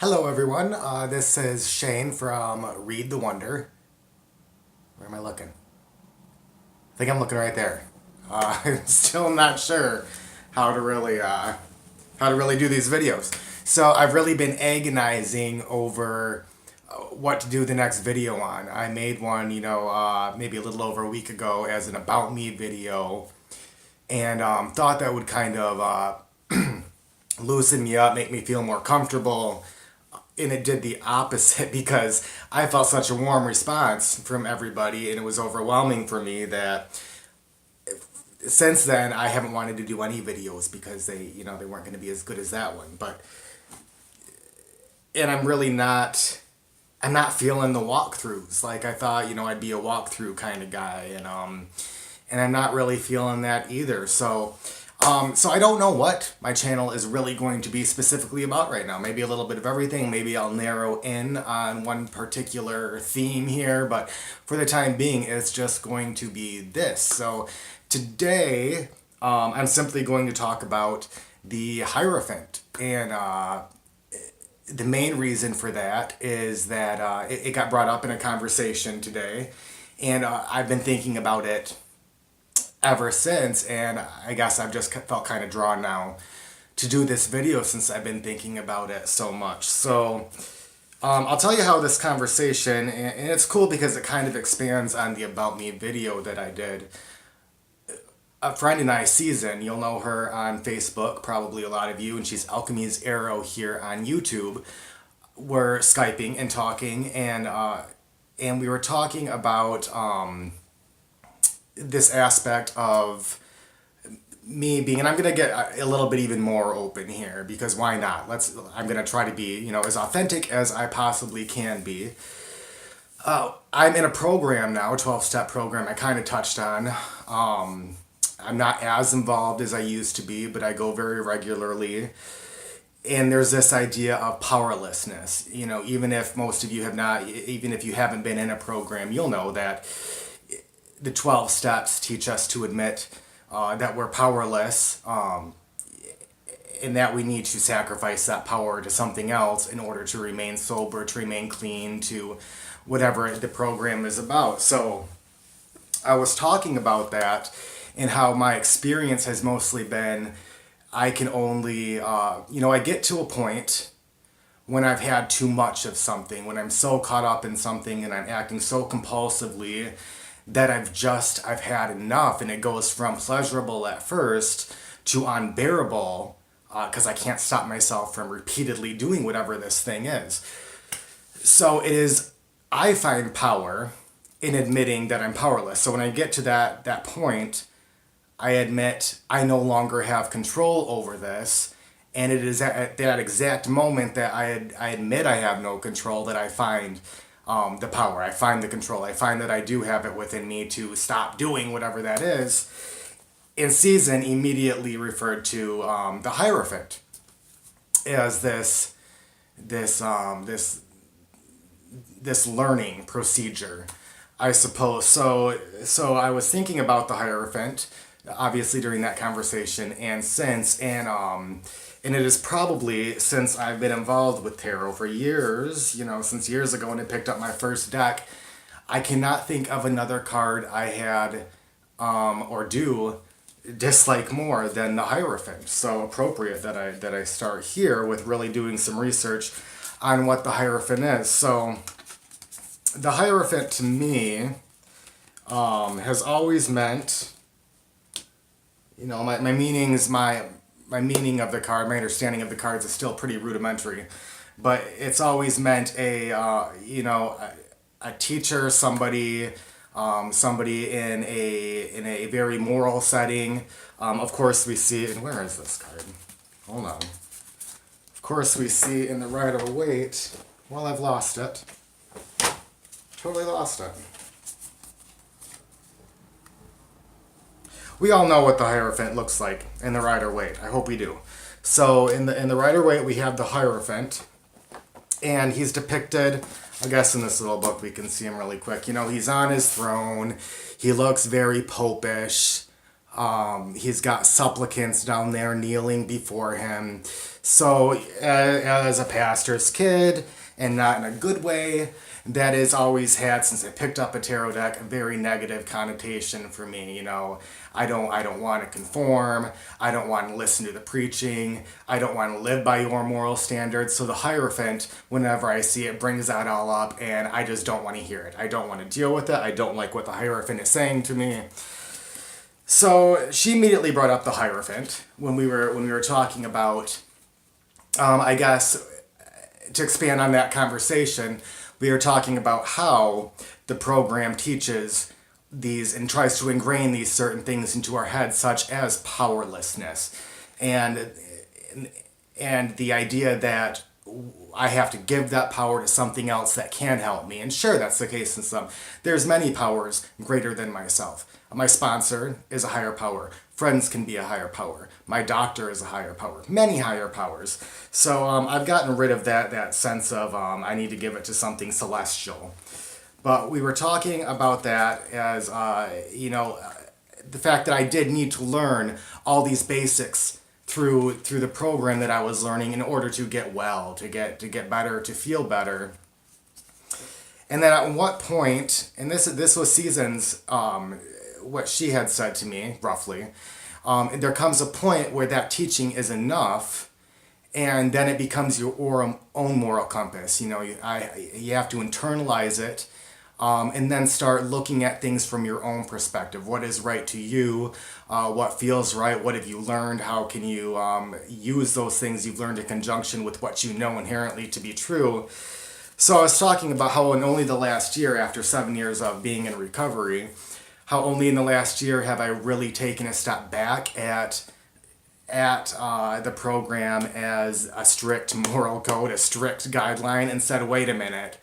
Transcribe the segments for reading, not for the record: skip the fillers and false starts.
Hello everyone, this is Shane from Read the Wonder. Where am I looking? I think I'm looking right there. I'm still not sure how to really do these videos. So I've really been agonizing over what to do the next video on. I made one, maybe a little over a week ago as an about me video, and thought that would kind of loosen me up, make me feel more comfortable. And it did the opposite because I felt such a warm response from everybody, and it was overwhelming for me that since then I haven't wanted to do any videos because they weren't going to be as good as that one. And I'm not feeling the walkthroughs like I thought. I'd be a walkthrough kind of guy, and I'm not really feeling that either. So I don't know what my channel is really going to be specifically about right now. Maybe a little bit of everything. Maybe I'll narrow in on one particular theme here, but for the time being, it's just going to be this. So today, I'm simply going to talk about the Hierophant, and the main reason for that is that it got brought up in a conversation today, and I've been thinking about it ever since, and I guess I've just felt kind of drawn now to do this video since I've been thinking about it so much. So I'll tell you how this conversation, and it's cool because it kind of expands on the About Me video that I did. A friend and I, Season, you'll know her on Facebook, probably a lot of you, and she's Alchemy's Arrow here on YouTube. We're Skyping and talking, and we were talking about this aspect of me being, and I'm gonna get a little bit even more open here because why not? I'm gonna try to be, as authentic as I possibly can be. I'm in a program now, a 12-step program I kind of touched on. I'm not as involved as I used to be, but I go very regularly. And there's this idea of powerlessness. Even if most of you have not, even if you haven't been in a program, you'll know that the 12 steps teach us to admit that we're powerless, and that we need to sacrifice that power to something else in order to remain sober, to remain clean, to whatever the program is about. So I was talking about that and how my experience has mostly been I can only, I get to a point when I've had too much of something, when I'm so caught up in something and I'm acting so compulsively that I've had enough, and it goes from pleasurable at first to unbearable because I can't stop myself from repeatedly doing whatever this thing is. So I find power in admitting that I'm powerless. So when I get to that point, I admit I no longer have control over this, and it is at that exact moment that I admit I have no control that I find the power. I find the control. I find that I do have it within me to stop doing whatever that is. And Season immediately referred to the Hierophant as this learning procedure, I suppose. So I was thinking about the Hierophant, obviously during that conversation, and since, and it is probably since I've been involved with tarot for years, since years ago when I picked up my first deck, I cannot think of another card I had or do dislike more than the Hierophant. So appropriate that I start here with really doing some research on what the Hierophant is. So the Hierophant to me has always meant, my meanings, my meaning of the card, my understanding of the cards is still pretty rudimentary, but it's always meant a teacher, somebody in a very moral setting. Of course we see, and where is this card? Hold on. Of course we see in the Rider-Waite. Well, I've lost it. Totally lost it. We all know what the Hierophant looks like in the Rider-Waite. I hope we do. So in the Rider-Waite we have the Hierophant, and he's depicted, I guess in this little book we can see him really quick. He's on his throne. He looks very popish. He's got supplicants down there kneeling before him. So, as a pastor's kid, and not in a good way, that has always had, since I picked up a tarot deck, a very negative connotation for me. I don't want to conform. I don't want to listen to the preaching. I don't want to live by your moral standards. So the Hierophant, whenever I see it, brings that all up, and I just don't want to hear it. I don't want to deal with it. I don't like what the Hierophant is saying to me. So she immediately brought up the Hierophant when we were talking about, I guess, to expand on that conversation, we were talking about how the program teaches these and tries to ingrain these certain things into our heads, such as powerlessness, and the idea that I have to give that power to something else that can help me. And sure, that's the case in some. There's many powers greater than myself. My sponsor is a higher power. Friends can be a higher power. My doctor is a higher power. Many higher powers. So I've gotten rid of that sense of I need to give it to something celestial. But we were talking about that as, the fact that I did need to learn all these basics through the program that I was learning in order to get well, to get better, to feel better. And then at what point, and this was Season's, what she had said to me, roughly, there comes a point where that teaching is enough, and then it becomes your own moral compass. You have to internalize it, and then start looking at things from your own perspective. What is right to you? What feels right? What have you learned? How can you use those things you've learned in conjunction with what you know inherently to be true? So I was talking about how in only the last year, after 7 years of being in recovery, how only in the last year have I really taken a step back at the program as a strict moral code, a strict guideline, and said, wait a minute,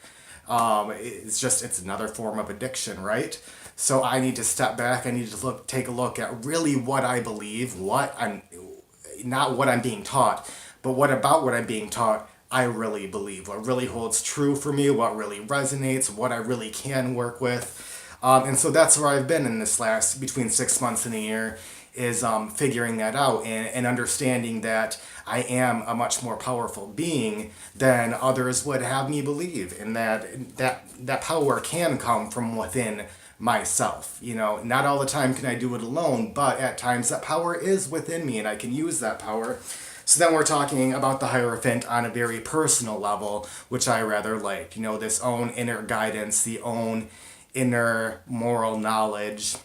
it's another form of addiction, right? So I need to step back. I need to take a look at really what I believe, not what I'm being taught, but what I'm being taught I really believe, what really holds true for me, what really resonates, what I really can work with. And so that's where I've been in this last, between 6 months and a year, is figuring that out and understanding that I am a much more powerful being than others would have me believe, and that power can come from within myself. Not all the time can I do it alone, but at times that power is within me and I can use that power. So then we're talking about the Hierophant on a very personal level, which I rather like. This own inner guidance, the own inner moral knowledge,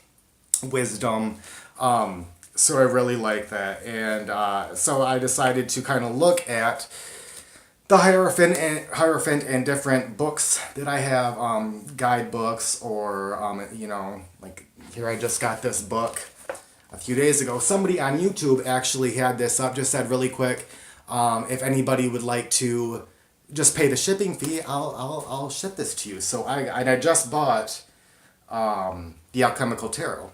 wisdom. So I really like that. And so I decided to kind of look at the Hierophant and different books that I have, guidebooks, or, like here I just got this book a few days ago. Somebody on YouTube actually had this up, just said really quick, if anybody would like to just pay the shipping fee, I'll ship this to you. So I just bought The Alchemical Tarot.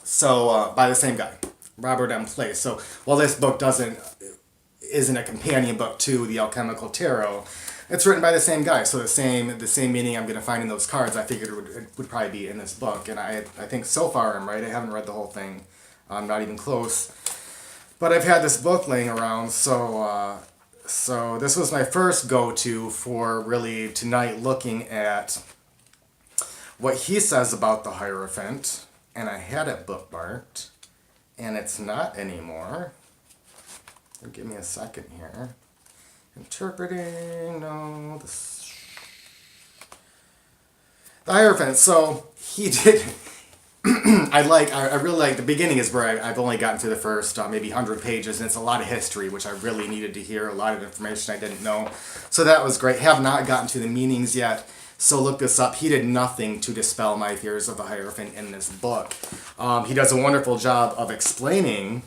So by the same guy, Robert M. Place. So while this book isn't a companion book to The Alchemical Tarot, it's written by the same guy. So the same meaning I'm going to find in those cards, I figured it would probably be in this book. And I think so far I'm right. I haven't read the whole thing. I'm not even close. But I've had this book laying around, so this was my first go-to for really tonight, looking at what he says about the Hierophant. And I had it bookmarked, and it's not anymore. Give me a second here. Interpreting, no, the Hierophant. So he did. I really like the beginning is where I've only gotten through the first maybe 100 pages, and it's a lot of history, which I really needed to hear, a lot of information I didn't know. So that was great. Have not gotten to the meanings yet. So look this up. He did nothing to dispel my fears of the Hierophant in this book. He does a wonderful job of explaining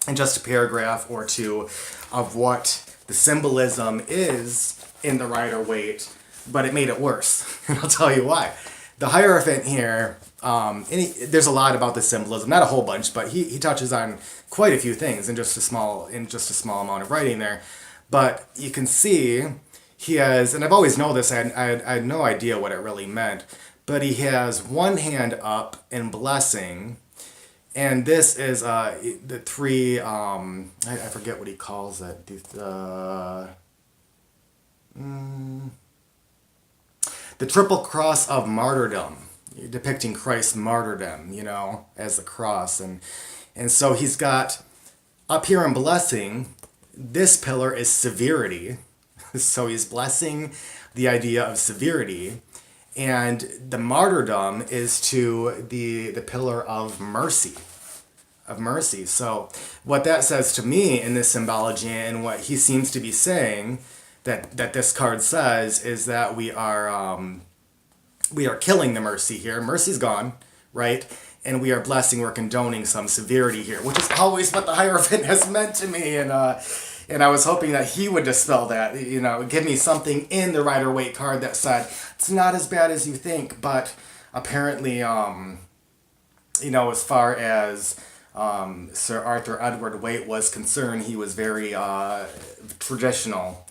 in just a paragraph or two of what the symbolism is in the Rider-Waite, but it made it worse. And I'll tell you why. The Hierophant here, there's a lot about the symbolism, not a whole bunch, but he touches on quite a few things in just a small amount of writing there. But you can see he has, and I've always known this, I had no idea what it really meant, but he has one hand up in blessing, And this is the three, I forget what he calls it. The triple cross of martyrdom, depicting Christ's martyrdom, as the cross. And so he's got up here in blessing, this pillar is severity. So he's blessing the idea of severity. And the martyrdom is to the pillar of mercy. Of mercy. So what that says to me in this symbology, and what he seems to be saying that this card says, is that we are killing the mercy here. Mercy's gone, right? And we are blessing, we're condoning some severity here, which is always what the Hierophant has meant to me. And I was hoping that he would dispel that, give me something in the Rider-Waite card that said, it's not as bad as you think, but apparently, as far as Sir Arthur Edward Waite was concerned, he was very traditional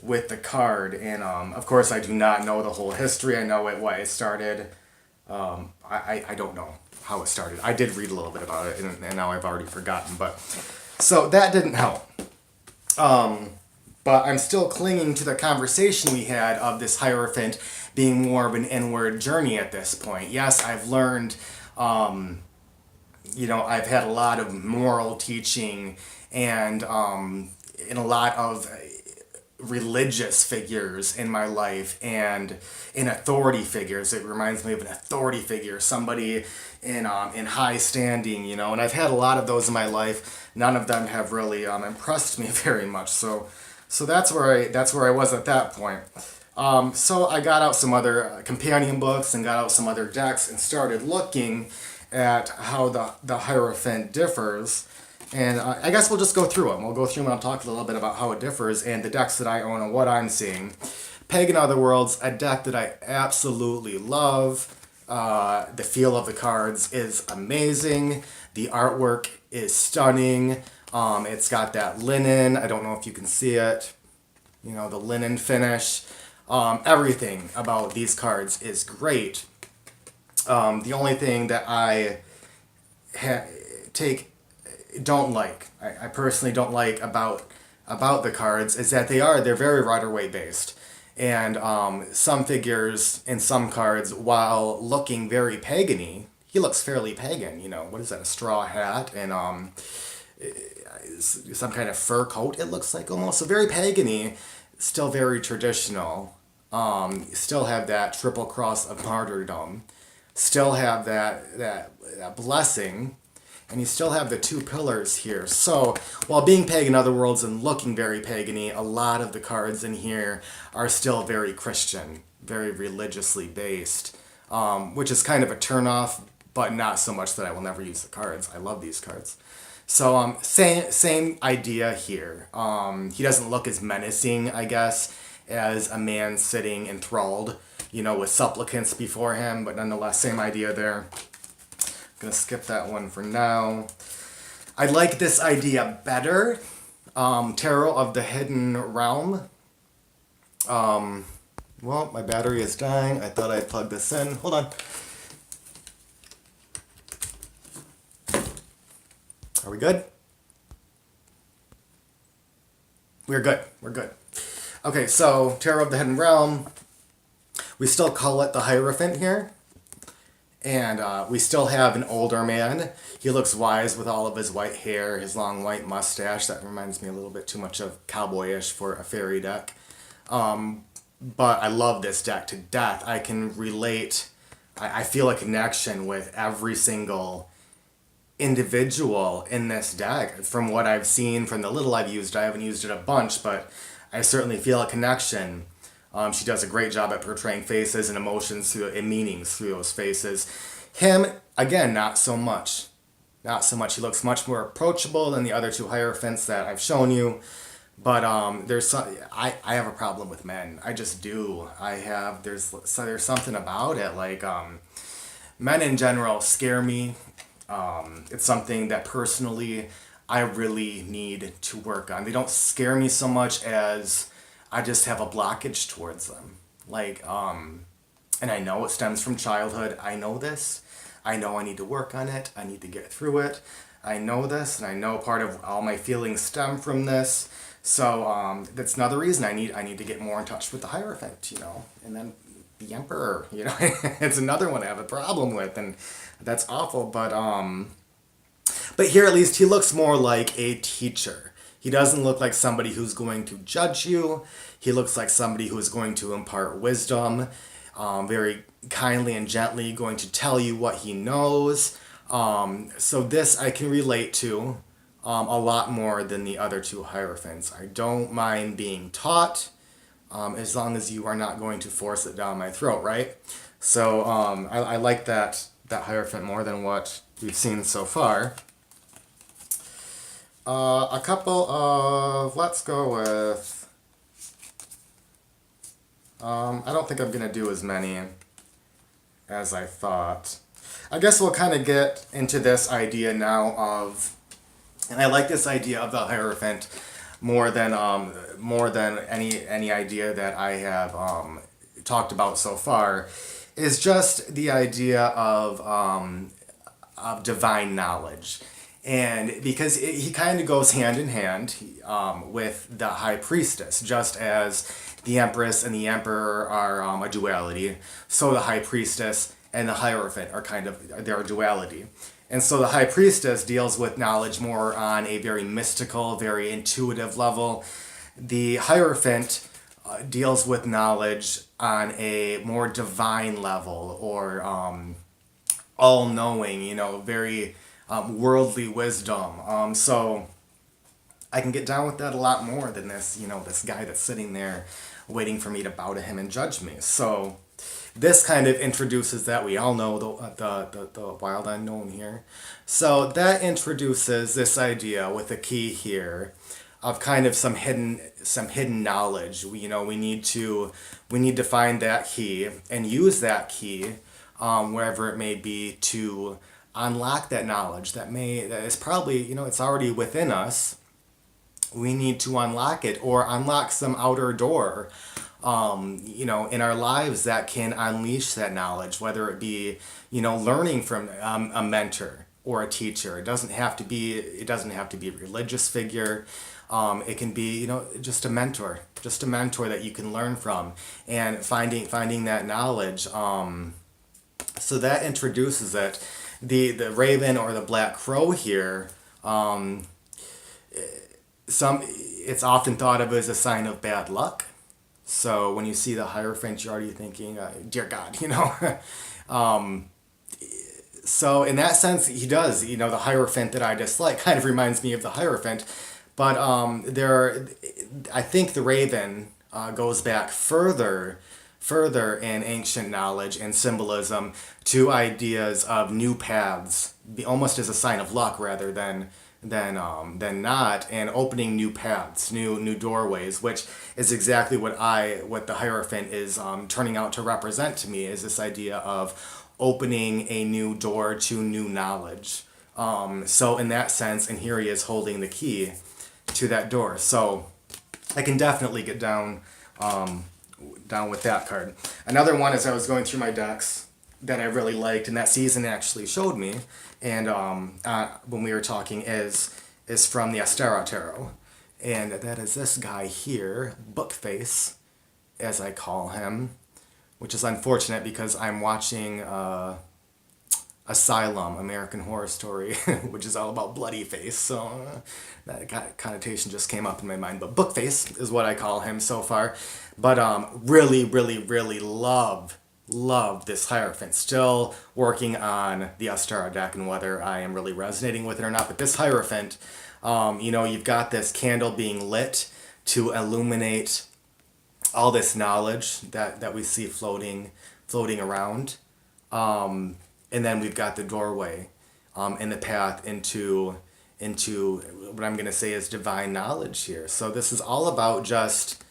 with the card. And of course, I do not know the whole history. I know why it started. I don't know how it started. I did read a little bit about it, and now I've already forgotten. But so that didn't help. But I'm still clinging to the conversation we had of this Hierophant being more of an inward journey at this point. Yes, I've learned, I've had a lot of moral teaching and a lot of religious figures in my life and in authority figures. It reminds me of an authority figure, somebody in high standing, and I've had a lot of those in my life. None of them have really impressed me very much. So that's where I was at that point. So I got out some other companion books and got out some other decks and started looking at how the Hierophant differs. And I guess we'll just go through them. We'll go through them and I'll talk a little bit about how it differs and the decks that I own and what I'm seeing. Pagan Otherworlds, a deck that I absolutely love. The feel of the cards is amazing. The artwork is stunning. It's got that linen. I don't know if you can see it. The linen finish. Everything about these cards is great. The only thing that I I personally don't like about the cards is that they're very Rider-Waite based. And some figures in some cards, while looking very pagan-y, he looks fairly pagan. What is that, a straw hat and some kind of fur coat, it looks like almost. So very pagan-y, still very traditional. Still have that triple cross of martyrdom. Still have that blessing. And you still have the two pillars here. So, while being Pagan Otherworlds and looking very pagan-y, a lot of the cards in here are still very Christian, very religiously based, which is kind of a turnoff, but not so much that I will never use the cards. I love these cards. So, same idea here. He doesn't look as menacing, I guess, as a man sitting enthralled, with supplicants before him, but nonetheless, same idea there. Gonna skip that one for now. I like this idea better. Tarot of the Hidden Realm. Well, my battery is dying. I thought I'd plug this in. Hold on. Are we good? We're good. We're good. Okay, so Tarot of the Hidden Realm. We still call it the Hierophant here. And we still have an older man. He looks wise with all of his white hair, his long white mustache. That reminds me a little bit too much of cowboyish for a fairy deck. But I love this deck to death. I can relate. I feel a connection with every single individual in this deck. From what I've seen, from the little I've used, I haven't used it a bunch, but I certainly feel a connection. She does a great job at portraying faces and emotions and meanings through those faces. Him, again, not so much. Not so much. He looks much more approachable than the other two Hierophants that I've shown you. But I have a problem with men. I just do. There's something about it. Like, men in general scare me. It's something that personally I really need to work on. They don't scare me so much as I just have a blockage towards them. Like, and I know it stems from childhood. I know this. I know I need to work on it. I need to get through it. I know this, and I know part of all my feelings stem from this. So that's another reason I need to get more in touch with the Hierophant, and then the Emperor, it's another one I have a problem with, and that's awful. But here at least he looks more like a teacher. He doesn't look like somebody who's going to judge you. He looks like somebody who is going to impart wisdom, very kindly and gently going to tell you what he knows. So this I can relate to a lot more than the other two Hierophants. I don't mind being taught as long as you are not going to force it down my throat, right? So I like that Hierophant more than what we've seen so far. A couple of, let's go with, I don't think I'm going to do as many as I thought. I guess we'll kind of get into this idea now of, and I like this idea of the Hierophant more than any idea that I have talked about so far, is just the idea of divine knowledge. And because he kind of goes hand in hand with the High Priestess, just as the Empress and the Emperor are a duality, so the High Priestess and the Hierophant are kind of their duality. And so the High Priestess deals with knowledge more on a very mystical, very intuitive level. The Hierophant deals with knowledge on a more divine level, or all-knowing, very worldly wisdom. So I can get down with that a lot more than this, this guy that's sitting there waiting for me to bow to him and judge me. So this kind of introduces that. We all know the wild unknown here. So that introduces this idea with the key here of kind of some hidden knowledge. We need to find that key and use that key wherever it may be to unlock that knowledge that is probably, it's already within us. We need to unlock it, or unlock some outer door in our lives that can unleash that knowledge, whether it be, learning from a mentor or a teacher. It doesn't have to be a religious figure. It can be, just a mentor that you can learn from, and finding that knowledge. So that introduces it. The raven or the black crow here, it's often thought of as a sign of bad luck. So when you see the Hierophant, you're already thinking, dear God, So in that sense, he does, the Hierophant that I dislike kind of reminds me of the Hierophant. But I think the raven goes back further in ancient knowledge and symbolism to ideas of new paths, almost as a sign of luck rather than not, and opening new paths, new doorways, which is exactly what the Hierophant is turning out to represent to me, is this idea of opening a new door to new knowledge. So in that sense, and here he is holding the key to that door. So I can definitely get down with that card. Another one, as I was going through my decks, that I really liked, and that season actually showed me, and when we were talking, is from the Astera Tarot, and that is this guy here, Bookface, as I call him, which is unfortunate because I'm watching Asylum, American Horror Story, which is all about bloody face, so that connotation just came up in my mind. But Bookface is what I call him so far. But really, really, really love this Hierophant. Still working on the Astera deck and whether I am really resonating with it or not. But this Hierophant, you've got this candle being lit to illuminate all this knowledge that we see floating around. And then we've got the doorway and the path into what I'm going to say is divine knowledge here. So this is all about just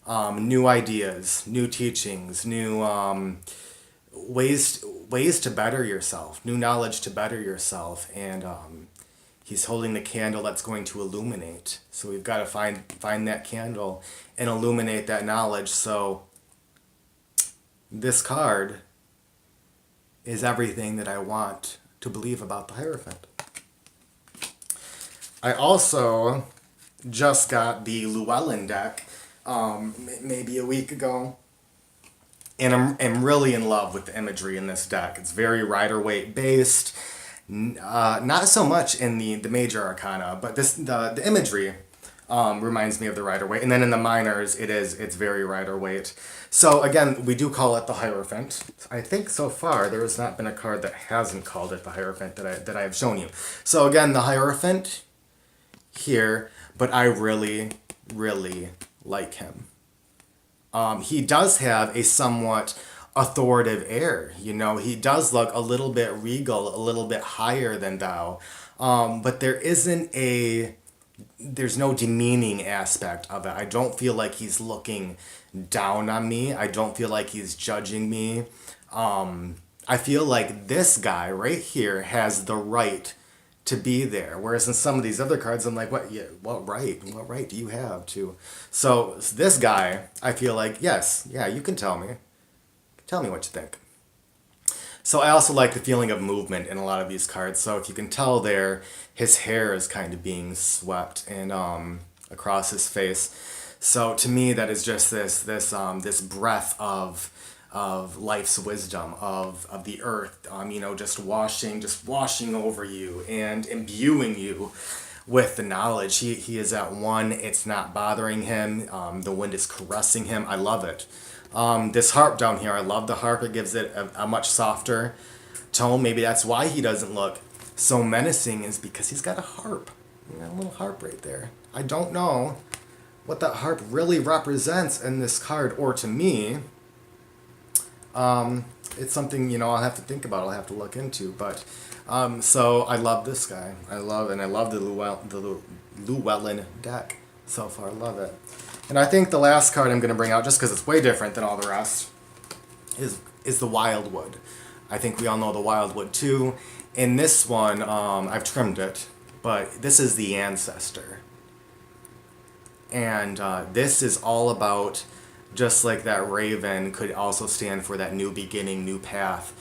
new ideas, new teachings, new ways to better yourself, new knowledge to better yourself. And he's holding the candle that's going to illuminate. So we've got to find that candle and illuminate that knowledge. So this card is everything that I want to believe about the Hierophant. I also just got the Llewellyn deck maybe a week ago. And I'm really in love with the imagery in this deck. It's very Rider-Waite based. Not so much in the major arcana, but the imagery reminds me of the Rider-Waite. And then in the minors, it's very Rider-Waite. So again, we do call it the Hierophant. I think so far there has not been a card that hasn't called it the Hierophant that I have shown you. So again, the Hierophant here, but I really, really like him. He does have a somewhat authoritative air. You know, he does look a little bit regal, a little bit higher than thou. But there's no demeaning aspect of it. I don't feel like he's looking down on me. I don't feel like he's judging me. I feel like this guy right here has the right to be there. Whereas in some of these other cards, I'm like, what? Yeah, what right? What right do you have to? So this guy, I feel like, yes, yeah, you can tell me. Tell me what you think. So I also like the feeling of movement in a lot of these cards. So if you can tell there, his hair is kind of being swept and across his face. So to me, that is just this breath of life's wisdom of the earth, just washing over you and imbuing you with the knowledge. He is at one. It's not bothering him. The wind is caressing him. I love it. This harp down here, I love the harp. It gives it a much softer tone. Maybe that's why he doesn't look so menacing, is because he's got a harp. A little harp right there. I don't know what that harp really represents in this card, or to me. It's something, I'll have to think about. I'll have to look into. But so I love this guy. I love the Llewellyn deck so far. I love it. And I think the last card I'm going to bring out, just because it's way different than all the rest, is the Wildwood. I think we all know the Wildwood too. In this one, I've trimmed it, but this is the Ancestor. And this is all about, just like that raven could also stand for that new beginning, new path,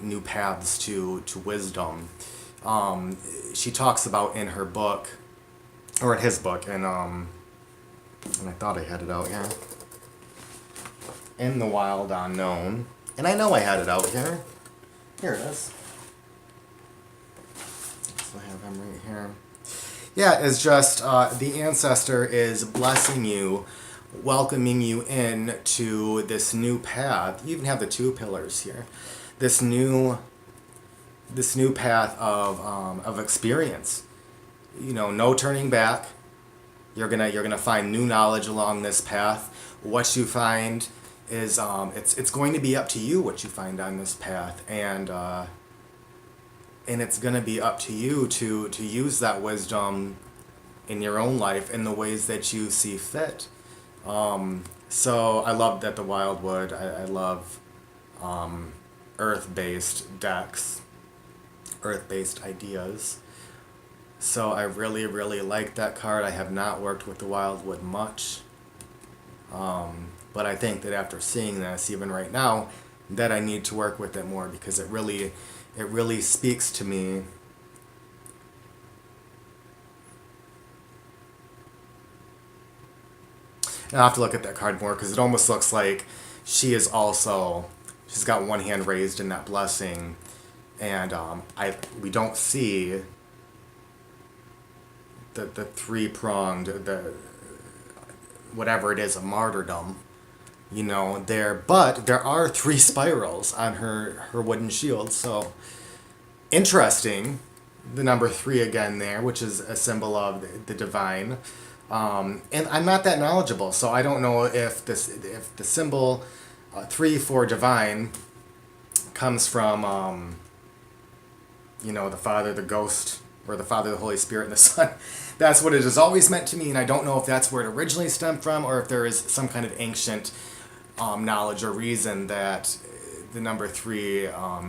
new paths to wisdom. She talks about in her book, or in his book, and I thought I had it out here, In the Wild Unknown, and I know I had it out here. Here it is. So I have him right here. Yeah, it's just the Ancestor is blessing you, welcoming you in to this new path. You even have the two pillars here. This new path of experience. No turning back. You're gonna find new knowledge along this path. What you find is it's going to be up to you what you find on this path, and it's gonna be up to you to use that wisdom in your own life in the ways that you see fit. So I love that the Wildwood. I love earth-based decks, earth-based ideas. So I really, really like that card. I have not worked with the Wildwood much. But I think that after seeing this, even right now, that I need to work with it more, because it really speaks to me. And I'll have to look at that card more, because it almost looks like she's got one hand raised in that blessing, and we don't see the three-pronged, whatever it is, a martyrdom, there. But there are 3 spirals on her wooden shield, so interesting. The number 3 again there, which is a symbol of the divine. And I'm not that knowledgeable, so I don't know if the symbol 3 for divine comes from the Father, the Ghost, or the Father, the Holy Spirit, and the Son. That's what it has always meant to me, and I don't know if that's where it originally stemmed from, or if there is some kind of ancient knowledge or reason that the number 3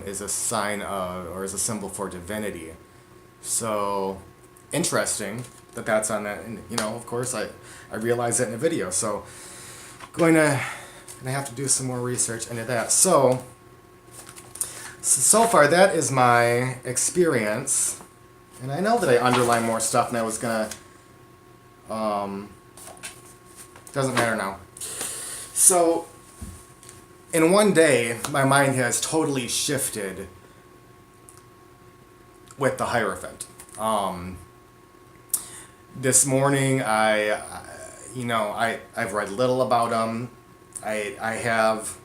is a sign of, or is a symbol for divinity. So interesting that that's on that, and of course I realized that in a video, so going to have to do some more research into that. So So far, that is my experience. And I know that I underlined more stuff and I was gonna, doesn't matter now. So, in one day, my mind has totally shifted with the Hierophant. This morning, I've read little about him. I have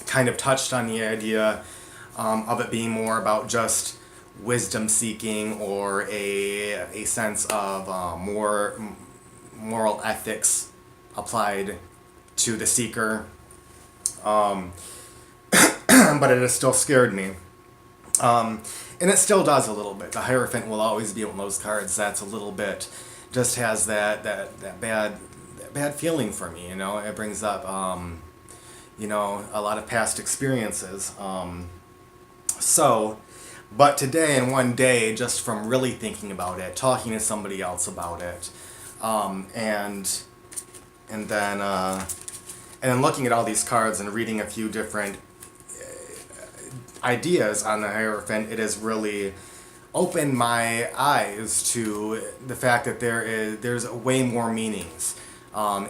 kind of touched on the idea of it being more about just wisdom seeking or a sense of more moral ethics applied to the seeker. But it has still scared me. And it still does a little bit. The Hierophant will always be one of those cards that's a little bit, just has that bad feeling for me. It brings up a lot of past experiences. But today, in one day, just from really thinking about it, talking to somebody else about it, and then looking at all these cards and reading a few different ideas on the Hierophant, it has really opened my eyes to the fact that there's way more meanings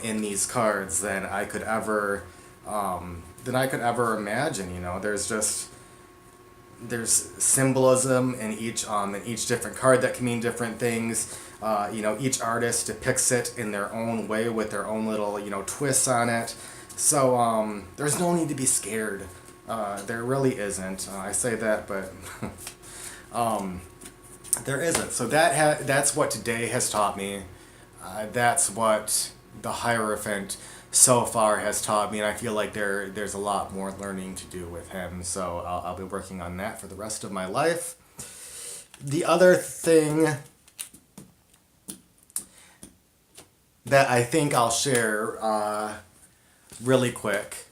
in these cards than I could ever imagine. There's symbolism in each different card that can mean different things. Each artist depicts it in their own way with their own little twists on it. So there's no need to be scared. There really isn't. I say that, but there isn't. So that's what today has taught me. That's what the Hierophant so far has taught me, and I feel like there's a lot more learning to do with him. So I'll be working on that for the rest of my life. The other thing that I think I'll share really quick.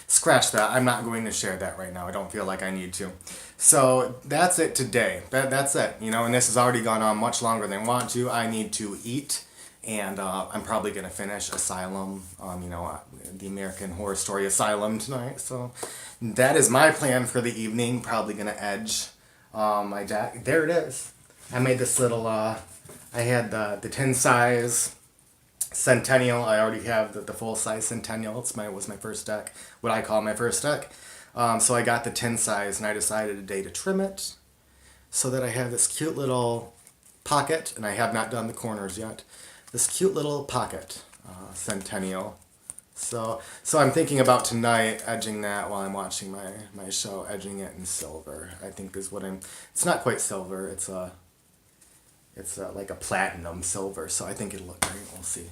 Scratch that. I'm not going to share that right now. I don't feel like I need to. So that's it today. That's it. And this has already gone on much longer than I want to. I need to eat, and I'm probably going to finish Asylum, the American Horror Story Asylum tonight. So that is my plan for the evening. Probably going to edge my deck. There it is. I made this little, I had the 10 size Centennial. I already have the full size Centennial. It was my first deck, what I call my first deck. So I got the 10 size, and I decided today to trim it so that I have this cute little pocket, and I have not done the corners yet. This cute little pocket Centennial. So I'm thinking about tonight edging that while I'm watching my show, edging it in silver. I think is what it's not quite silver. It's like a platinum silver, so I think it'll look great. We'll see.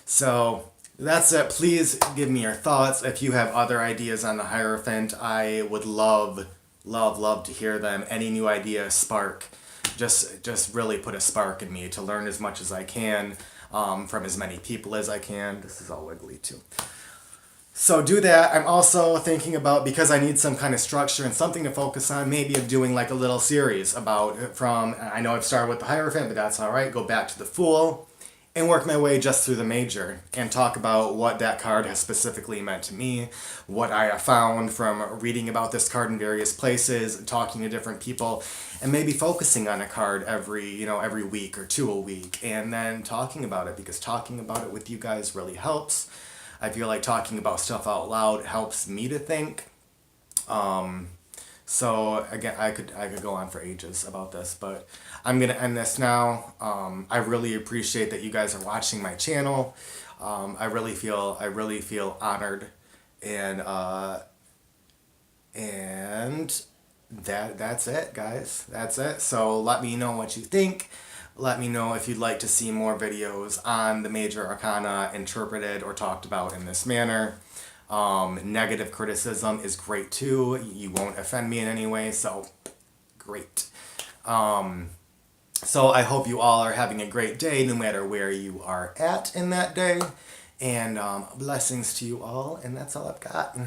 So that's it. Please give me your thoughts. If you have other ideas on the Hierophant, I would love to hear them. Any new ideas spark. Just really put a spark in me to learn as much as I can from as many people as I can. This is all wiggly too. So do that. I'm also thinking about, because I need some kind of structure and something to focus on, maybe of doing like a little series I know I've started with the Hierophant, but that's all right. Go back to the Fool and work my way just through the Major and talk about what that card has specifically meant to me, what I have found from reading about this card in various places, talking to different people, and maybe focusing on a card every week or two a week, and then talking about it, because talking about it with you guys really helps. I feel like talking about stuff out loud helps me to think. So again, I could go on for ages about this, but I'm gonna end this now. I really appreciate that you guys are watching my channel. I really feel honored, and that's it, guys. That's it. So let me know what you think. Let me know if you'd like to see more videos on the Major Arcana interpreted or talked about in this manner. Negative criticism is great too. You won't offend me in any way, so great. So I hope you all are having a great day, no matter where you are at in that day. And blessings to you all, and that's all I've got.